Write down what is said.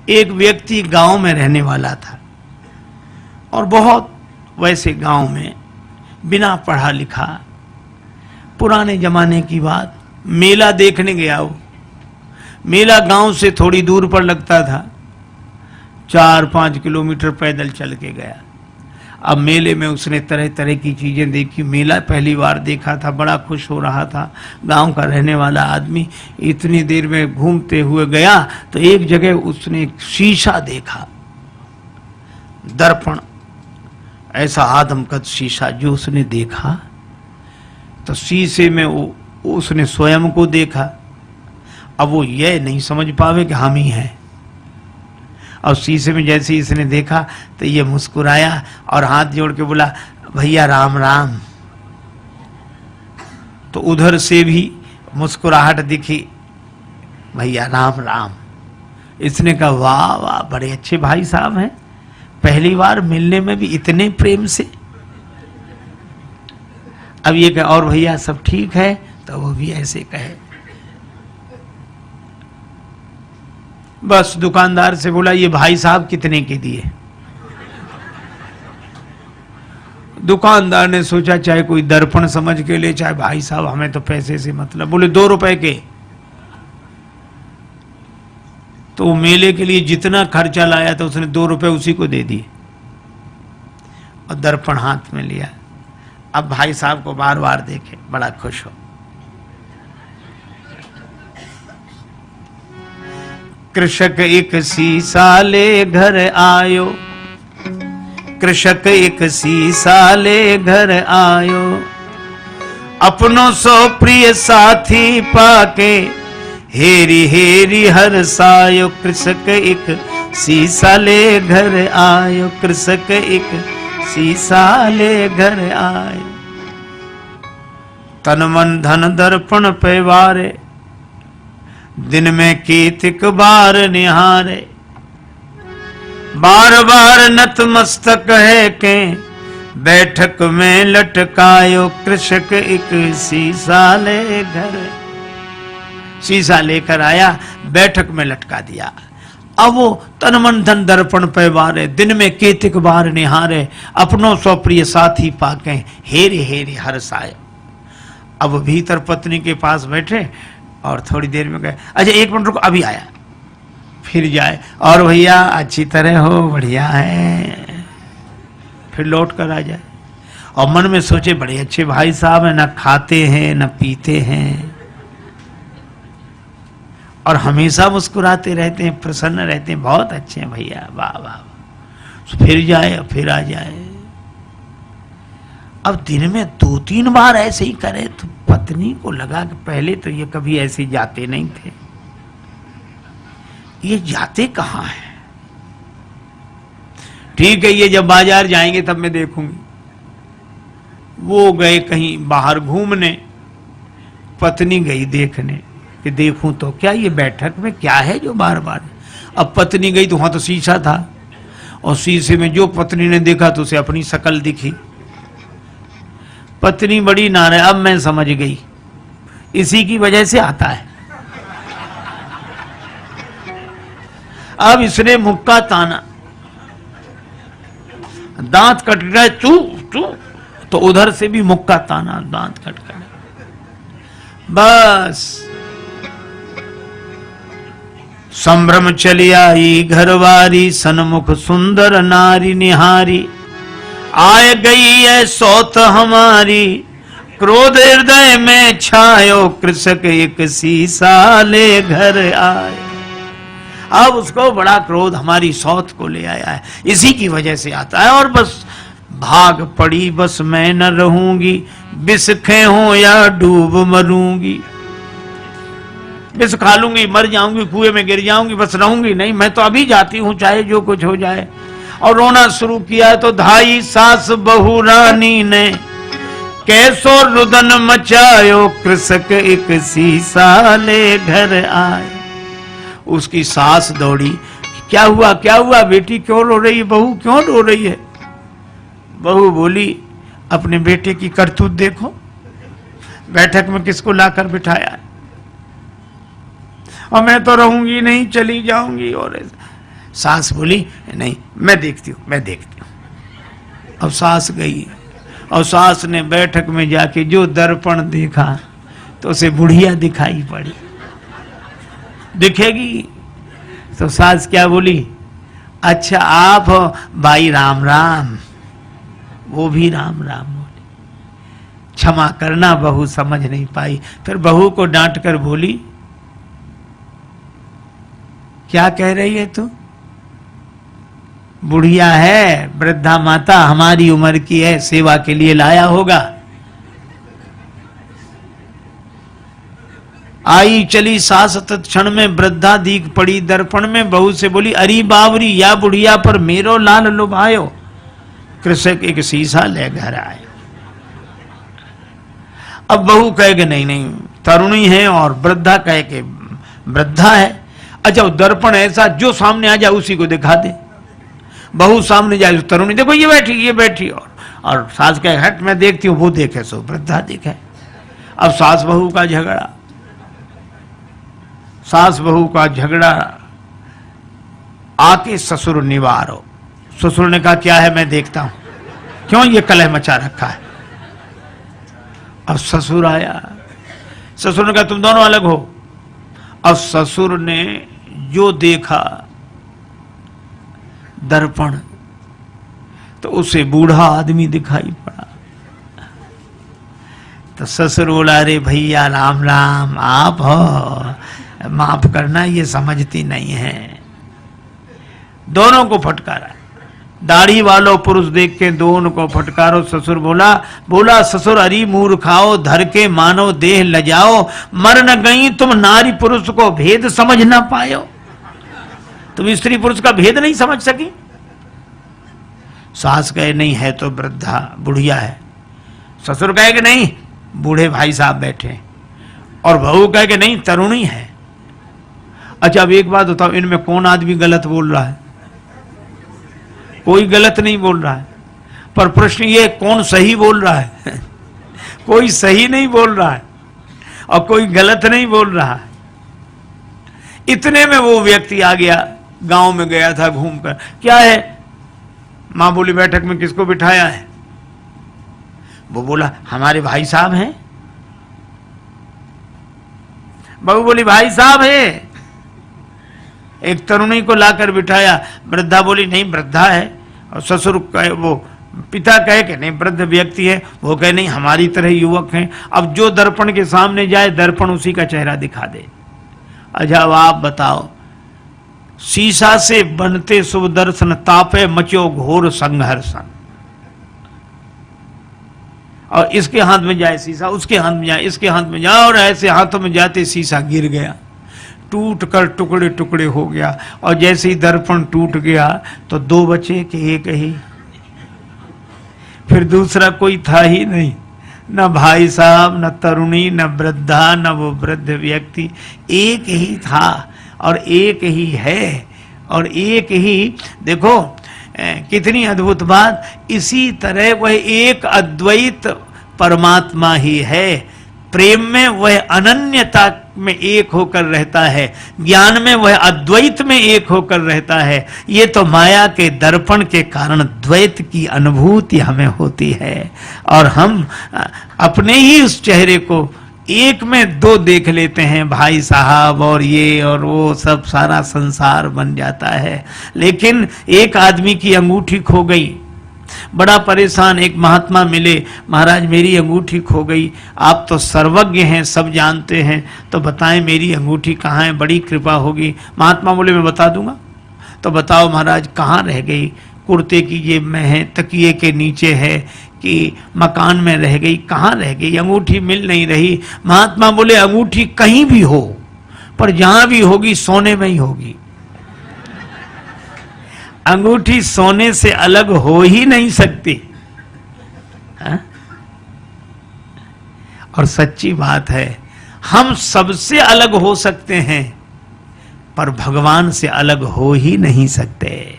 एक व्यक्ति गांव में रहने वाला था और बहुत वैसे गांव में बिना पढ़ा लिखा, पुराने जमाने की बात, मेला देखने गया। वो मेला गांव से थोड़ी दूर पर लगता था, 4-5 किलोमीटर पैदल चल के गया। अब मेले में उसने तरह तरह की चीजें देखी। मेला पहली बार देखा था, बड़ा खुश हो रहा था। गांव का रहने वाला आदमी इतनी देर में घूमते हुए गया तो एक जगह उसने एक शीशा देखा, दर्पण, ऐसा आदमकद शीशा जो उसने देखा तो शीशे में उसने स्वयं को देखा। अब वो ये नहीं समझ पावे कि हम ही हैं। और शीशे में जैसे ही इसने देखा तो ये मुस्कुराया और हाथ जोड़ के बोला, भैया राम राम। तो उधर से भी मुस्कुराहट दिखी, भैया राम राम। इसने कहा, वाह वाह, बड़े अच्छे भाई साहब हैं, पहली बार मिलने में भी इतने प्रेम से। अब ये कहे, और भैया सब ठीक है? तो वो भी ऐसे कहे। बस दुकानदार से बोला, ये भाई साहब कितने के दिए? दुकानदार ने सोचा चाहे कोई दर्पण समझ के ले, चाहे भाई साहब, हमें तो पैसे से मतलब। बोले 2 रुपए के। तो मेले के लिए जितना खर्चा लाया था उसने 2 रुपए उसी को दे दिए और दर्पण हाथ में लिया। अब भाई साहब को बार बार देखे, बड़ा खुश हो। कृषक एक सीसा ले घर आयो, कृषक एक सीसा ले घर आयो, अपनों सो प्रिय साथी पाके हेरी हेरी हरसायो। कृषक एक सीसा ले घर आयो, कृषक एक सीसा ले घर आयो। तन मन धन दर्पण पे वारे, दिन में कीतिक बार निहारे। बार बार नतमस्तक है के बैठक में लटकायो। कृषक एक शीशा ले घर, शीशा लेकर आया, बैठक में लटका दिया। अब वो तन मन धन दर्पण पे वारे, दिन में कीतिक बार निहारे, अपनों सो प्रिय साथी पाके हेरे हेरे हर्षाय। अब भीतर पत्नी के पास बैठे और थोड़ी देर में गए, अच्छा 1 मिनट रुको, अभी आया। फिर जाए, और भैया अच्छी तरह हो, बढ़िया है। फिर लौट कर आ जाए और मन में सोचे, बड़े अच्छे भाई साहब हैं, ना खाते हैं ना पीते हैं और हमेशा मुस्कुराते रहते हैं, प्रसन्न रहते हैं, बहुत अच्छे हैं भैया, वाह वाह। फिर जाए, फिर आ जाए। अब दिन में 2-3 बार ऐसे ही करे तो पत्नी को लगा कि पहले तो ये कभी ऐसे जाते नहीं थे, ये जाते कहाँ हैं? ठीक है, ये जब बाजार जाएंगे तब मैं देखूंगी। वो गए कहीं बाहर घूमने, पत्नी गई देखने कि देखूं तो क्या ये बैठक में क्या है जो बार बार। अब पत्नी गई तो वहां तो शीशा था और शीशे में जो पत्नी ने देखा तो उसे अपनी शक्ल दिखी। पत्नी बड़ी नाराज, अब मैं समझ गई, इसी की वजह से आता है। अब इसने मुक्का ताना, दांत कट गए, चू चू, तो उधर से भी मुक्का ताना, दांत कट गए। बस संभ्रम चली आई घरवारी, सन्मुख सुंदर नारी निहारी। आए गई है सौत हमारी, क्रोध हृदय में छायो। कृषक एक शीशा ले घर आए। अब उसको बड़ा क्रोध हमारी सौत को ले आया है, इसी की वजह से आता है। और बस भाग पड़ी, बस मैं न रहूंगी, विष हूं या डूब मरूंगी। विष खा लूंगी, मर जाऊंगी, कुएं में गिर जाऊंगी, बस रहूंगी नहीं, मैं तो अभी जाती हूं, चाहे जो कुछ हो जाए। और रोना शुरू किया तो धाई सास बहू रानी ने कैसो रुदन मचायो। कृषक एक शीशा ले घर आए। उसकी सास दौड़ी, क्या हुआ क्या हुआ, बेटी क्यों रो रही है, बहू क्यों रो रही है? बहू बोली, अपने बेटे की करतूत देखो, बैठक में किसको लाकर बिठाया है, और मैं तो रहूंगी नहीं, चली जाऊंगी। और सास बोली नहीं मैं देखती हूँ मैं देखती हूँ। अब सास गई और सास ने बैठक में जाके जो दर्पण देखा तो उसे बुढ़िया दिखाई पड़ी। दिखेगी तो सास क्या बोली, अच्छा आप हो भाई राम राम। वो भी राम राम बोली। क्षमा करना बहू समझ नहीं पाई। फिर बहू को डांट कर बोली क्या कह रही है तू? बुढ़िया है, वृद्धा माता हमारी उम्र की है, सेवा के लिए लाया होगा। आई चली सास तत्क्षण में वृद्धा दीख पड़ी दर्पण में। बहू से बोली अरी बावरी या बुढ़िया पर मेरो लाल लुभायो। कृषक एक शीशा ले घर आए। अब बहू कहे कि नहीं नहीं तरुणी है और वृद्धा कहे कि वृद्धा है। अच्छा दर्पण ऐसा जो सामने आ जाए उसी को दिखा दे। बहू सामने जाए तरुणी देखो ये बैठी और सास कहे हट मैं देखती हूँ, वो देखे सो वृद्धा देखे। अब सास बहू का झगड़ा, सास बहू का झगड़ा आके ससुर निवारो। ससुर ने कहा क्या है मैं देखता हूं, क्यों ये कलह मचा रखा है। अब ससुर आया, ससुर ने कहा तुम दोनों अलग हो। अब ससुर ने जो देखा दर्पण तो उसे बूढ़ा आदमी दिखाई पड़ा। तो ससुर बोला अरे भैया राम राम आप हो, माफ करना ये समझती नहीं है। दोनों को फटकारा, दाढ़ी वालों पुरुष देख के दोनों को फटकारो। ससुर बोला ससुर अरी मूर्खाओ धर के मानो देह लजाओ। मर न गई तुम नारी पुरुष को भेद समझ ना पायो। तुम स्त्री पुरुष का भेद नहीं समझ सकी। सास कहे नहीं है तो वृद्धा बुढ़िया है। ससुर कहे कि नहीं बूढ़े भाई साहब बैठे। और बहू कहे कि नहीं तरुणी है। अच्छा अब एक बात बताओ इनमें कौन आदमी गलत बोल रहा है? कोई गलत नहीं बोल रहा है, पर प्रश्न ये कौन सही बोल रहा है? कोई सही नहीं बोल रहा है और कोई गलत नहीं बोल रहा है। इतने में वो व्यक्ति आ गया, गांव में गया था घूमकर। क्या है? मां बोली बैठक में किसको बिठाया है? वो बोला हमारे भाई साहब हैं। बहू बोली भाई साहब है। एक तरुणी को लाकर बिठाया। वृद्धा बोली नहीं वृद्धा है। और ससुर कहे, वो पिता कहे कि नहीं वृद्ध व्यक्ति है। वो कहे नहीं हमारी तरह युवक हैं। अब जो दर्पण के सामने जाए दर्पण उसी का चेहरा दिखा दे। अच्छा अब आप बताओ, शीशा से बनते शुभ दर्शन तापे मचो घोर संघर्षण। और इसके हाथ में जाए शीशा, उसके हाथ में जाए, इसके हाथ में जाए, और ऐसे हाथों में जाते शीशा गिर गया, टूट कर टुकड़े टुकड़े हो गया। और जैसे ही दर्पण टूट गया तो दो बचे कि एक ही। फिर दूसरा कोई था ही नहीं, न भाई साहब, न तरुणी, न वृद्धा, न वो वृद्ध व्यक्ति। एक ही था और एक ही है और एक ही। देखो कितनी अद्भुत बात। इसी तरह वह एक अद्वैत परमात्मा ही है। प्रेम में वह अनन्यता में एक होकर रहता है, ज्ञान में वह अद्वैत में एक होकर रहता है। ये तो माया के दर्पण के कारण द्वैत की अनुभूति हमें होती है और हम अपने ही उस चेहरे को एक में दो देख लेते हैं, भाई साहब और ये और वो, सब सारा संसार बन जाता है। लेकिन एक आदमी की अंगूठी खो गई, बड़ा परेशान। एक महात्मा मिले, महाराज मेरी अंगूठी खो गई, आप तो सर्वज्ञ हैं, सब जानते हैं, तो बताएं मेरी अंगूठी कहाँ है, बड़ी कृपा होगी। महात्मा बोले मैं बता दूंगा। तो बताओ महाराज कहाँ रह गई? कुर्ते की जेब में है, तकिए के नीचे है, कि मकान में रह गई, कहाँ रह गई? अंगूठी मिल नहीं रही। महात्मा बोले अंगूठी कहीं भी हो, पर जहां भी होगी सोने में ही होगी। अंगूठी सोने से अलग हो ही नहीं सकती। हा? और सच्ची बात है, हम सबसे अलग हो सकते हैं पर भगवान से अलग हो ही नहीं सकते।